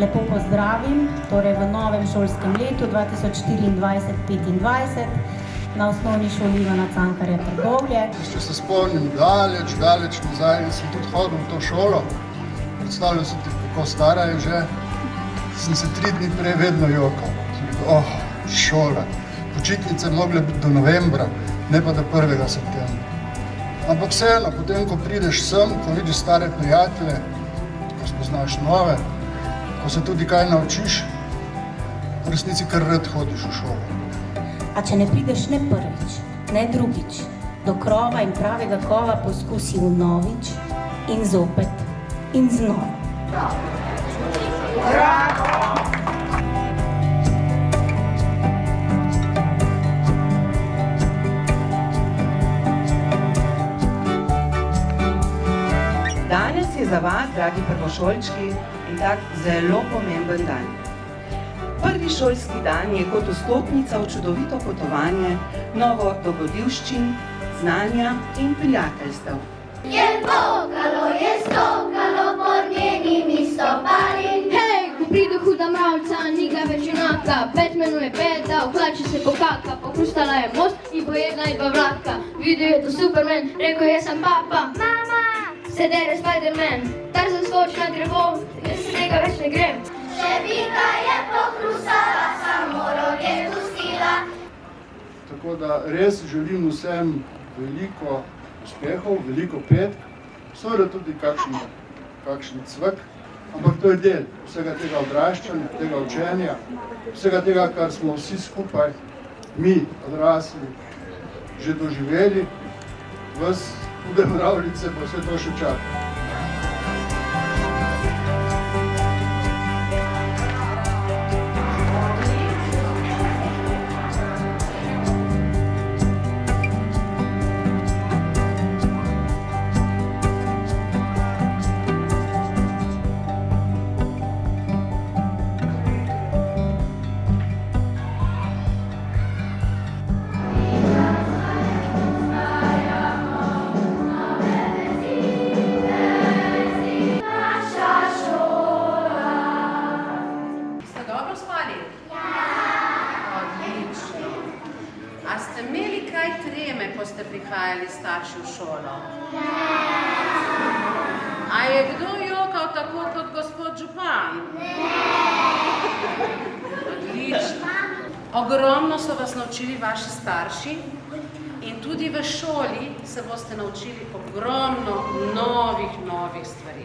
lepo pozdravim, torej v novem šolskem letu 2024-2025 na osnovni šoli Ivana Cankarja Trbovlje. Če se spomnim daleč nazaj, sem tudi hodil v to šolo. Predstavljal sem ti, kako stara je že. Sem se 3 dni prej vedno jokal. Sem rekel, šola. Počitnice mogle biti do novembra, ne pa do 1. septembra. Ampak vseeno, potem, ko prideš sem, ko vidiš stare prijatelje, ko spoznaš nove, ko se tudi kaj naučiš, v resnici kar rad hodiš v šolo. A če ne prideš ne prvič, ne drugič, do krova in pravega kova poskusi vnovič in zopet in znova. Danes je za vas, dragi prvošolčki, in tak zelo pomemben dan. Prvi šolski dan je kot vstopnica v čudovito potovanje, novo dogodivščin, znanja in prijateljstev. Je stokalo pod njenimi stopali. Hej, ko pride huda mravljica, ni ga več junaka, Batmanu je peta, v hlači se pokaka, pohrustala je most in pojedla je 2 vlaka. Videl je to Superman, rekel je sem papa. Mama! Se dere Spiderman, Tarzan skoči na drevo, jaz se tega več ne grem. Šebika je pohrustala, samo roge pustila. Tako da res želim vsem veliko uspehov, veliko petk, seveda tudi kakšen cvek, ampak to je del vsega tega odraščanja, tega učenja, vsega tega, kar smo vsi skupaj, mi odrasli, že doživeli, vas hude mravljice pa vse to še čaka. A ste imeli kaj treme, ko ste prihajali starši v šolo? Ne. A je kdo jokal tako kot gospod župan? Ne. Odlično. Ogromno so vas naučili vaši starši in tudi v šoli se boste naučili ogromno novih stvari.